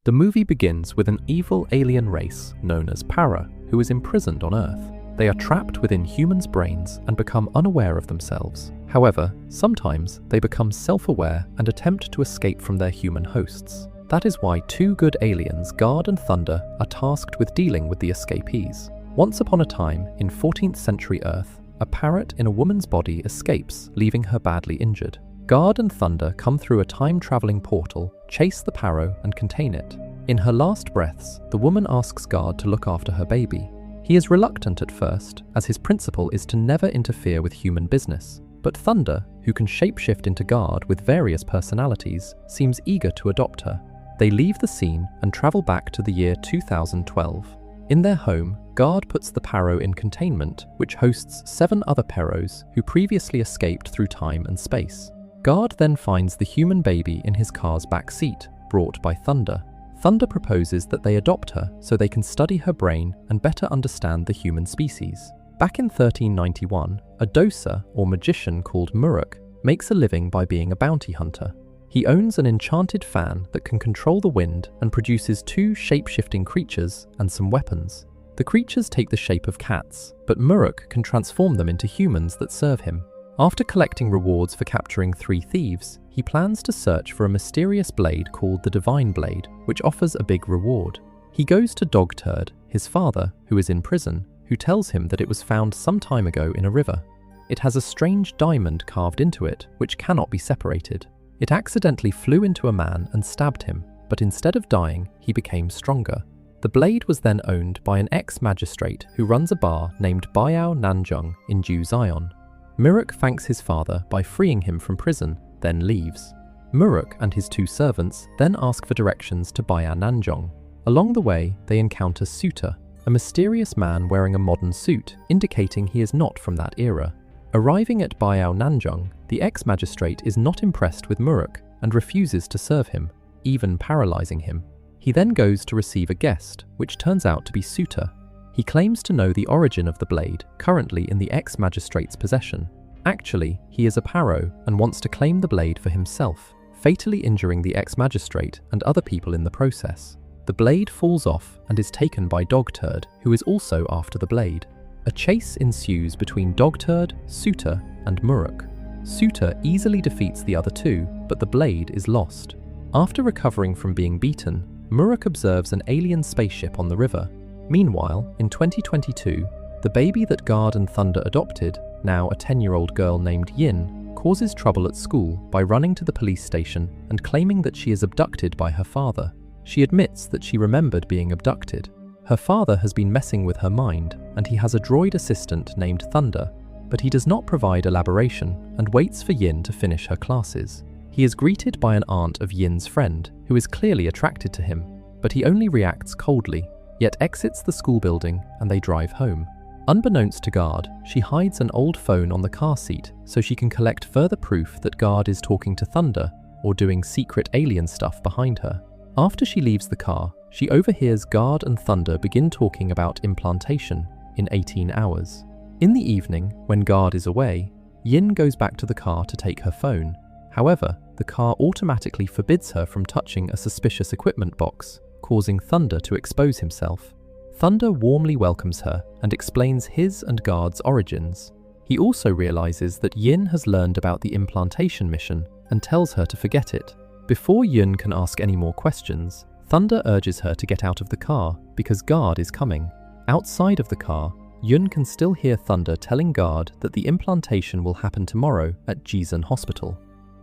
The movie begins with an evil alien race known as Para, who is imprisoned on Earth. They are trapped within humans' brains and become unaware of themselves. However, sometimes they become self-aware and attempt to escape from their human hosts. That is why two good aliens, Guard and Thunder, are tasked with dealing with the escapees. Once upon a time, in 14th century Earth, a parrot in a woman's body escapes, leaving her badly injured. Guard and Thunder come through a time-traveling portal, chase the parrot and contain it. In her last breaths, the woman asks Guard to look after her baby. He is reluctant at first, as his principle is to never interfere with human business. But Thunder, who can shapeshift into Guard with various personalities, seems eager to adopt her. They leave the scene and travel back to the year 2012. In their home, Guard puts the parrot in containment, which hosts 7 other parrots who previously escaped through time and space. Guard then finds the human baby in his car's back seat, brought by Thunder. Thunder proposes that they adopt her so they can study her brain and better understand the human species. Back in 1391, a doser, or magician called Muruk, makes a living by being a bounty hunter. He owns an enchanted fan that can control the wind and produces 2 shape-shifting creatures and some weapons. The creatures take the shape of cats, but Muruk can transform them into humans that serve him. After collecting rewards for capturing 3 thieves, he plans to search for a mysterious blade called the Divine Blade, which offers a big reward. He goes to Dogturd, his father, who is in prison, who tells him that it was found some time ago in a river. It has a strange diamond carved into it, which cannot be separated. It accidentally flew into a man and stabbed him, but instead of dying, he became stronger. The blade was then owned by an ex-magistrate who runs a bar named Bayao Nanjung in Ju Zion. Muruk thanks his father by freeing him from prison, then leaves. Muruk and his 2 servants then ask for directions to Bayao Nanjung. Along the way, they encounter Suta, a mysterious man wearing a modern suit, indicating he is not from that era. Arriving at Bayao Nanjung, the ex-magistrate is not impressed with Muruk and refuses to serve him, even paralyzing him. He then goes to receive a guest, which turns out to be Suta. He claims to know the origin of the blade, currently in the ex-magistrate's possession. Actually, he is a parrot and wants to claim the blade for himself, fatally injuring the ex-magistrate and other people in the process. The blade falls off and is taken by Dogturd, who is also after the blade. A chase ensues between Dogturd, Suta, and Muruk. Suta easily defeats the other 2, but the blade is lost. After recovering from being beaten, Muruk observes an alien spaceship on the river. Meanwhile, in 2022, the baby that Guard and Thunder adopted, now a 10-year-old girl named Yin, causes trouble at school by running to the police station and claiming that she is abducted by her father. She admits that she remembered being abducted. Her father has been messing with her mind, and he has a droid assistant named Thunder, but he does not provide elaboration and waits for Yin to finish her classes. He is greeted by an aunt of Yin's friend, who is clearly attracted to him, but he only reacts coldly, yet exits the school building and they drive home. Unbeknownst to Guard, she hides an old phone on the car seat so she can collect further proof that Guard is talking to Thunder or doing secret alien stuff behind her. After she leaves the car, she overhears Guard and Thunder begin talking about implantation in 18 hours. In the evening, when Guard is away, Yin goes back to the car to take her phone. However, the car automatically forbids her from touching a suspicious equipment box, causing Thunder to expose himself. Thunder warmly welcomes her and explains his and Guard's origins. He also realizes that Yin has learned about the implantation mission and tells her to forget it. Before Yin can ask any more questions, Thunder urges her to get out of the car because Guard is coming. Outside of the car, Yun can still hear Thunder telling Guard that the implantation will happen tomorrow at Jizan Hospital.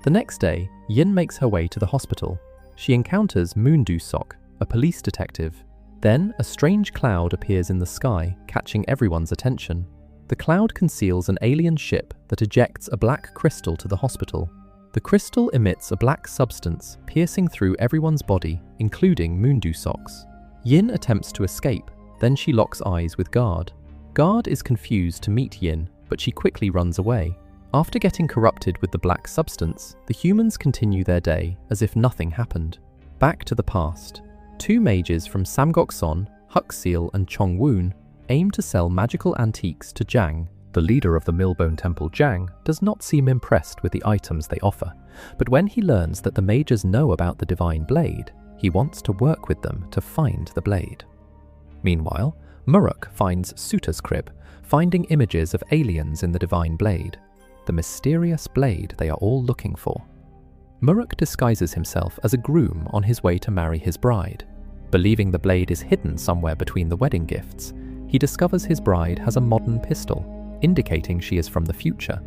The next day, Yin makes her way to the hospital. She encounters Moondu Sok, a police detective. Then, a strange cloud appears in the sky, catching everyone's attention. The cloud conceals an alien ship that ejects a black crystal to the hospital. The crystal emits a black substance, piercing through everyone's body, including Moondu Sok's. Yin attempts to escape, then she locks eyes with Guard. Guard is confused to meet Yin, but she quickly runs away. After getting corrupted with the black substance, the humans continue their day as if nothing happened. Back to the past. 2 mages from Samgokson, Huxil and Chongwoon aim to sell magical antiques to Jiang. The leader of the Millbone Temple, Jiang, does not seem impressed with the items they offer, but when he learns that the mages know about the Divine Blade, He wants to work with them to find the blade. Meanwhile, Muruk finds Suta's crib, finding images of aliens in the divine blade, the mysterious blade they are all looking for. Muruk disguises himself as a groom on his way to marry his bride. Believing the blade is hidden somewhere between the wedding gifts, he discovers his bride has a modern pistol, indicating she is from the future.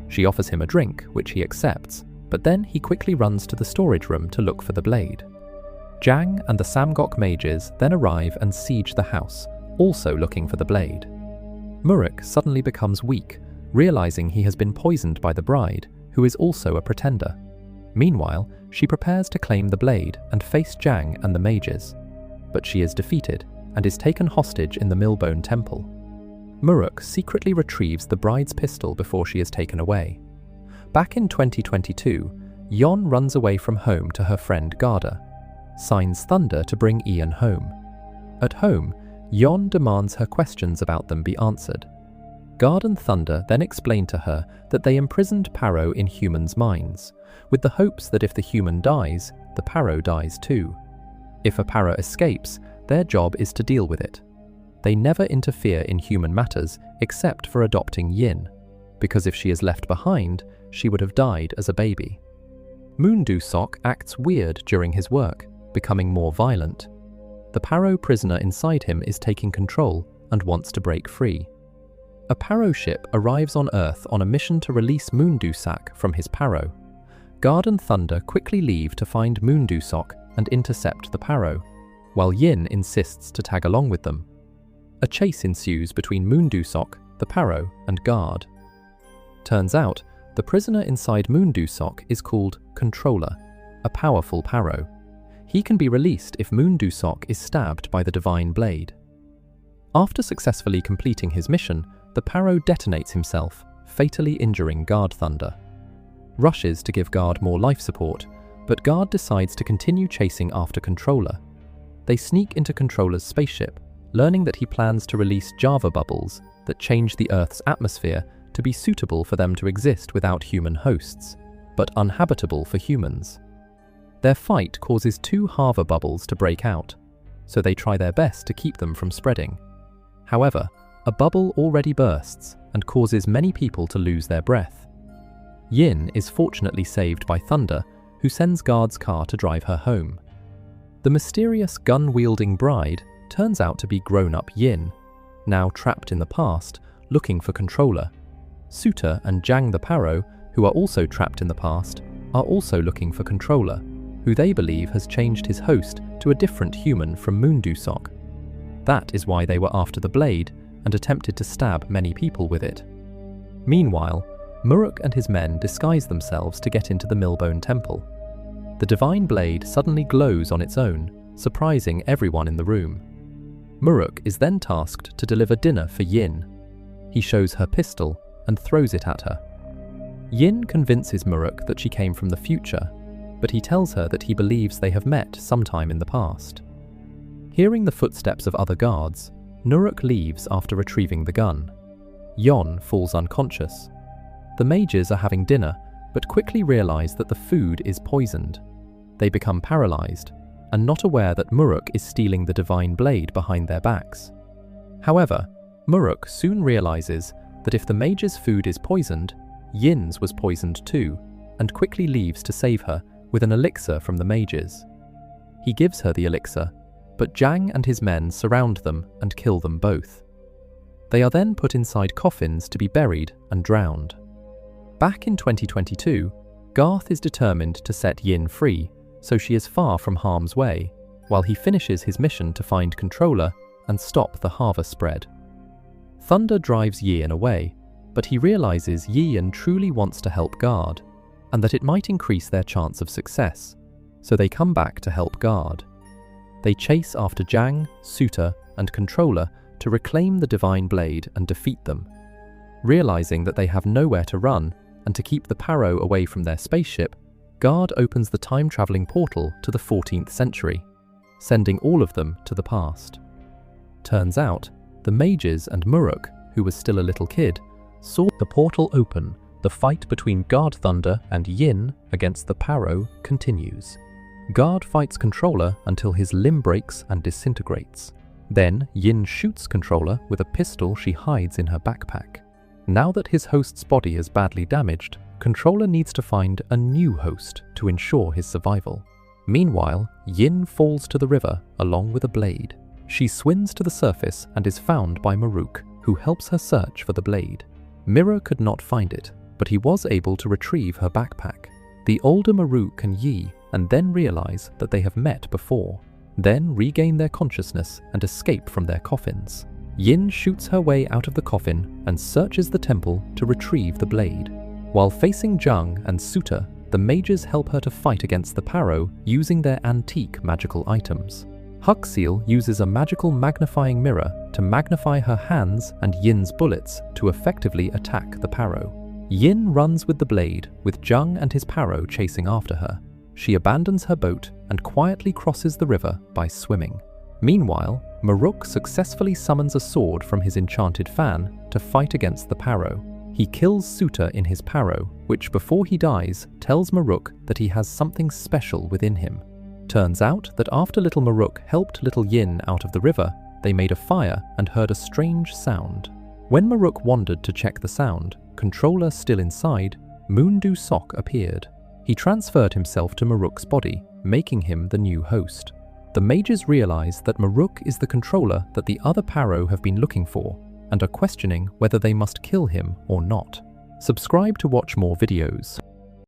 She offers him a drink, which he accepts, but then he quickly runs to the storage room to look for the blade. Jang and the Samgok mages then arrive and siege the house, also looking for the blade. Muruk suddenly becomes weak, realizing he has been poisoned by the bride, who is also a pretender. Meanwhile, she prepares to claim the blade and face Jang and the mages, but she is defeated and is taken hostage in the Millbone Temple. Muruk secretly retrieves the bride's pistol before she is taken away. Back in 2022, Yon runs away from home to her friend Garda, signs Thunder to bring Ian home. At home, Yon demands her questions about them be answered. Garda and Thunder then explain to her that they imprisoned Paro in humans' minds, with the hopes that if the human dies, the Paro dies too. If a Paro escapes, their job is to deal with it. They never interfere in human matters except for adopting Yin, because if she is left behind, she would have died as a baby. Moondu Sok acts weird during his work, becoming more violent. The Paro prisoner inside him is taking control and wants to break free. A Paro ship arrives on Earth on a mission to release Moondu Sak from his Paro. Guard and Thunder quickly leave to find Moondu Sok and intercept the Paro, while Yin insists to tag along with them. A chase ensues between Moondu Sok, the Paro, and Guard. Turns out, the prisoner inside Moondu Sok is called Controller, a powerful Paro. He can be released if Moondu Sok is stabbed by the divine blade. After successfully completing his mission, the Paro detonates himself, fatally injuring Guard Thunder. Rushes to give Guard more life support, but Guard decides to continue chasing after Controller. They sneak into Controller's spaceship, learning that he plans to release Java bubbles that change the Earth's atmosphere to be suitable for them to exist without human hosts, but uninhabitable for humans. Their fight causes 2 Hava bubbles to break out, so they try their best to keep them from spreading. However, a bubble already bursts and causes many people to lose their breath. Yin is fortunately saved by Thunder, who sends Guard's car to drive her home. The mysterious gun-wielding bride turns out to be grown-up Yin, now trapped in the past, looking for Controller. Suta and Jang the Paro, who are also trapped in the past, are also looking for Controller, who they believe has changed his host to a different human from Moondu Sok. That is why they were after the blade and attempted to stab many people with it. Meanwhile, Muruk and his men disguise themselves to get into the Millbone Temple. The divine blade suddenly glows on its own, surprising everyone in the room. Muruk is then tasked to deliver dinner for Yin. He shows her pistol and throws it at her. Yin convinces Muruk that she came from the future, but he tells her that he believes they have met sometime in the past. Hearing the footsteps of other guards, Muruk leaves after retrieving the gun. Yon falls unconscious. The mages are having dinner, but quickly realize that the food is poisoned. They become paralyzed, and not aware that Muruk is stealing the divine blade behind their backs. However, Muruk soon realizes that if the mage's food is poisoned, Yin's was poisoned too, and quickly leaves to save her with an elixir from the mages. He gives her the elixir, but Jang and his men surround them and kill them both. They are then put inside coffins to be buried and drowned. Back in 2022, Garth is determined to set Yin free, so she is far from harm's way, while he finishes his mission to find Controller and stop the Hava spread. Thunder drives Yin away, but he realizes Yin truly wants to help Guard, and that it might increase their chance of success, so they come back to help Guard. They chase after Jang, Suta, and Controller to reclaim the divine blade and defeat them. Realizing that they have nowhere to run, and to keep the Paro away from their spaceship, Guard opens the time-traveling portal to the 14th century, sending all of them to the past. Turns out, the mages and Muruk, who was still a little kid, saw the portal open. The fight between Guard Thunder and Yin against the Paro continues. Guard fights Controller until his limb breaks and disintegrates. Then Yin shoots Controller with a pistol she hides in her backpack. Now that his host's body is badly damaged, Controller needs to find a new host to ensure his survival. Meanwhile, Yin falls to the river along with a blade. She swims to the surface and is found by Maruk, who helps her search for the blade. Mirror could not find it, but he was able to retrieve her backpack. The older Maruk and Yi and then realize that they have met before, then regain their consciousness and escape from their coffins. Yin shoots her way out of the coffin and searches the temple to retrieve the blade. While facing Zhang and Suta, the mages help her to fight against the Paro using their antique magical items. Huxil uses a magical magnifying mirror to magnify her hands and Yin's bullets to effectively attack the Paro. Yin runs with the blade, with Zhang and his Paro chasing after her. She abandons her boat and quietly crosses the river by swimming. Meanwhile, Maruk successfully summons a sword from his enchanted fan to fight against the Paro. He kills Suta in his Paro, which before he dies tells Maruk that he has something special within him. Turns out that after little Maruk helped little Yin out of the river, they made a fire and heard a strange sound. When Maruk wandered to check the sound, Controller still inside, Moondu Sok appeared. He transferred himself to Maruk's body, making him the new host. The mages realize that Maruk is the Controller that the other Paro have been looking for, and are questioning whether they must kill him or not. Subscribe to watch more videos.